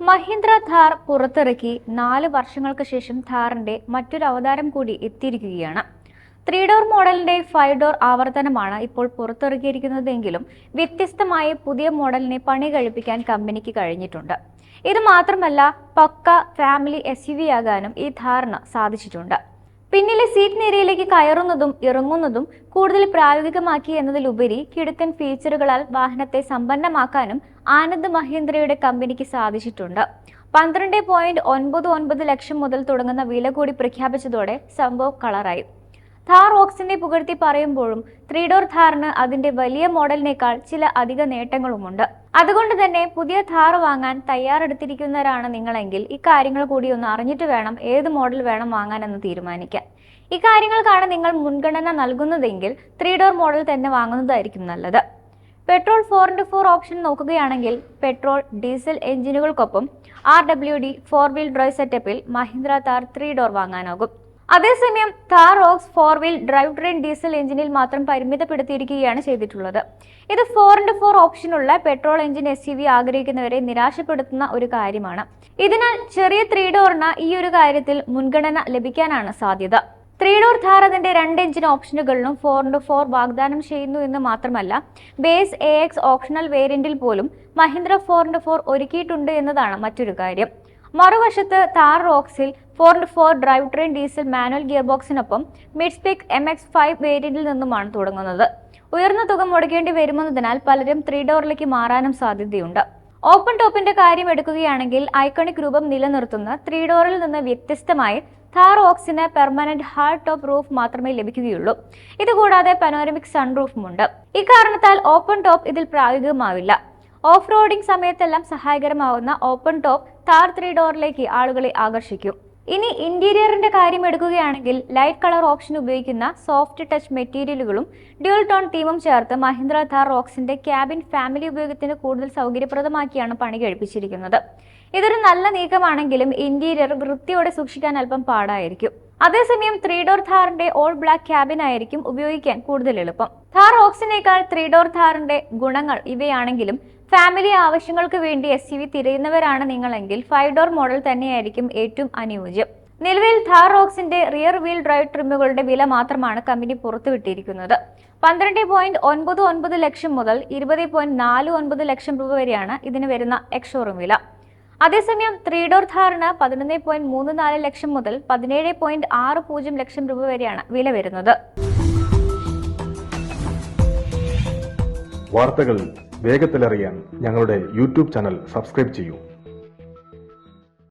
മഹീന്ദ്ര ഥാർ പുറത്തിറക്കി 4 വർഷങ്ങൾക്ക് ശേഷം ഥാറിന്റെ മറ്റൊരു അവതാരം കൂടി എത്തിയിരിക്കുകയാണ്. 3 ഡോർ മോഡലിന്റെ 5 ഡോർ ആവർത്തനമാണ് ഇപ്പോൾ പുറത്തിറക്കിയിരിക്കുന്നതെങ്കിലും വ്യത്യസ്തമായ പുതിയ മോഡലിനെ പണി കഴിപ്പിക്കാൻ കമ്പനിക്ക് കഴിഞ്ഞിട്ടുണ്ട്. ഇത് മാത്രമല്ല, പക്ക ഫാമിലി SUV ആകാനും ഈ ഥാറിന് സാധിച്ചിട്ടുണ്ട്. പിന്നിലെ സീറ്റ് നിരയിലേക്ക് കയറുന്നതും ഇറങ്ങുന്നതും കൂടുതൽ പ്രായോഗികമാക്കി എന്നതിലുപരി കിടുക്കൻ ഫീച്ചറുകളാൽ വാഹനത്തെ സമ്പന്നമാക്കാനും ആനന്ദ് മഹീന്ദ്രയുടെ കമ്പനിക്ക് സാധിച്ചിട്ടുണ്ട്. 12.99 ലക്ഷം മുതൽ തുടങ്ങുന്ന വില കൂടി പ്രഖ്യാപിച്ചതോടെ സംഭവം കളറായി. ഥാർ റോക്സിനെ പുകഴ്ത്തി പറയുമ്പോഴും 3 ഡോർ ഥാറിന് അതിന്റെ വലിയ മോഡലിനേക്കാൾ ചില അധിക നേട്ടങ്ങളുമുണ്ട്. അതുകൊണ്ട് തന്നെ പുതിയ ഥാർ വാങ്ങാൻ തയ്യാറെടുത്തിരിക്കുന്നവരാണ് നിങ്ങളെങ്കിൽ ഇക്കാര്യങ്ങൾ കൂടി ഒന്ന് അറിഞ്ഞിട്ട് വേണം ഏത് മോഡൽ വേണം വാങ്ങാനെന്ന് തീരുമാനിക്കാൻ. ഇക്കാര്യങ്ങൾക്കാണ് നിങ്ങൾ മുൻഗണന നൽകുന്നതെങ്കിൽ 3 ഡോർ മോഡൽ തന്നെ വാങ്ങുന്നതായിരിക്കും നല്ലത്. പെട്രോൾ 4x4 ഓപ്ഷൻ നോക്കുകയാണെങ്കിൽ പെട്രോൾ ഡീസൽ എഞ്ചിനുകൾക്കൊപ്പം RWD 4 വീൽ ഡ്രൈവ് സെറ്റപ്പിൽ മഹീന്ദ്ര ഥാർ 3 ഡോർ വാങ്ങാനാകും. അതേസമയം Thar Roxx 4 wheel drive train diesel എഞ്ചിനിൽ മാത്രം പരിമിതപ്പെടുത്തിയിരിക്കുകയാണ് ചെയ്തിട്ടുള്ളത്. ഇത് 4x4 ഓപ്ഷനുള്ള പെട്രോൾ എഞ്ചിൻ SUV ആഗ്രഹിക്കുന്നവരെ നിരാശപ്പെടുത്തുന്ന ഒരു കാര്യമാണ്. ഇതിനാൽ ചെറിയ 3 ഡോറിന് ഈ ഒരു കാര്യത്തിൽ മുൻഗണന ലഭിക്കാനാണ് സാധ്യത. 3 ഡോർ ഥാർ അതിന്റെ 2 എഞ്ചിൻ ഓപ്ഷനുകളിലും 4x4 വാഗ്ദാനം ചെയ്യുന്നു എന്ന് മാത്രമല്ല, ബേസ് AX ഓപ്ഷണൽ വേരിയന്റിൽ പോലും മഹീന്ദ്ര 4x4 ഒരുക്കിയിട്ടുണ്ട് എന്നതാണ് മറ്റൊരു കാര്യം. മറുവശത്ത് ഥാർ റോക്സിൽ 4x4 drive train diesel manual gear ബോക്സിനൊപ്പം മിഡ് സ്പെക് MX5 വേരിയന്റിൽ നിന്നുമാണ് തുടങ്ങുന്നത്. ഉയർന്ന തുക മുടക്കേണ്ടി വരുമെന്നതിനാൽ പലരും 3 ഡോറിലേക്ക് മാറാനും സാധ്യതയുണ്ട്. ഓപ്പൺ ടോപ്പിന്റെ കാര്യം എടുക്കുകയാണെങ്കിൽ ഐക്കണിക് രൂപം നിലനിർത്തുന്ന 3 ഡോറിൽ നിന്ന് വ്യത്യസ്തമായി ഥാർ റോക്സിന് പെർമനന്റ് ഹാർഡ് ടോപ്പ് റൂഫ് മാത്രമേ ലഭിക്കുകയുള്ളൂ. ഇതുകൂടാതെ പനോരമിക് സൺറൂഫുമുണ്ട്. ഇക്കാരണത്താൽ ഓപ്പൺ ടോപ്പ് ഇതിൽ പ്രായോഗികമാവില്ല. ഓഫ് റോഡിംഗ് സമയത്തെല്ലാം സഹായകരമാവുന്ന ഓപ്പൺ ടോപ്പ് ഥാർ 3 ഡോറിലേക്ക് ആളുകളെ ആകർഷിക്കും. ഇനി ഇന്റീരിയറിന്റെ കാര്യം എടുക്കുകയാണെങ്കിൽ ലൈറ്റ് കളർ ഓപ്ഷൻ ഉപയോഗിക്കുന്ന സോഫ്റ്റ് ടച്ച് മെറ്റീരിയലുകളും ഡ്യുവൽ ടോൺ തീമും ചേർത്ത് മഹീന്ദ്ര ഥാർ റോക്സിന്റെ ക്യാബിൻ ഫാമിലി ഉപയോഗത്തിന് കൂടുതൽ സൗകര്യപ്രദമാക്കിയാണ് പണി കഴിപ്പിച്ചിരിക്കുന്നത്. ഇതൊരു നല്ല നീക്കമാണെങ്കിലും ഇന്റീരിയർ വൃത്തിയോടെ സൂക്ഷിക്കാൻ അല്പം പാടായിരിക്കും. അതേസമയം 3 ഡോർ ഥാറിന്റെ ഓൾ ബ്ലാക്ക് ക്യാബിൻ ആയിരിക്കും ഉപയോഗിക്കാൻ കൂടുതൽ എളുപ്പം. ഥാർ റോക്സിനേക്കാൾ 3 ഡോർ ഥാറിന്റെ ഗുണങ്ങൾ ഇവയാണെങ്കിലും ഫാമിലി ആവശ്യങ്ങൾക്ക് വേണ്ടി SUV തിരയുന്നവരാണ് നിങ്ങളെങ്കിൽ 5 ഡോർ മോഡൽ തന്നെയായിരിക്കും ഏറ്റവും അനുയോജ്യം. നിലവിൽ ഥാർ റോക്സിന്റെ റിയർ വീൽ ഡ്രൈവ് ട്രിമ്മുകളുടെ വില മാത്രമാണ് കമ്പനി പുറത്തുവിട്ടിരിക്കുന്നത്. 12.99 ലക്ഷം മുതൽ 20.49 ലക്ഷം രൂപ വരെയാണ് ഇതിന് വരുന്ന എക്സ്-ഷോറൂം വില. അതേസമയം 3 ഡോർ ഥാറിന് 11.34 ലക്ഷം മുതൽ 17.60 ലക്ഷം രൂപ വരെയാണ് വില വരുന്നത്. വാർത്തകൾ വേഗത്തിലറിയാൻ ഞങ്ങളുടെ YouTube ചാനൽ സബ്സ്ക്രൈബ് ചെയ്യൂ.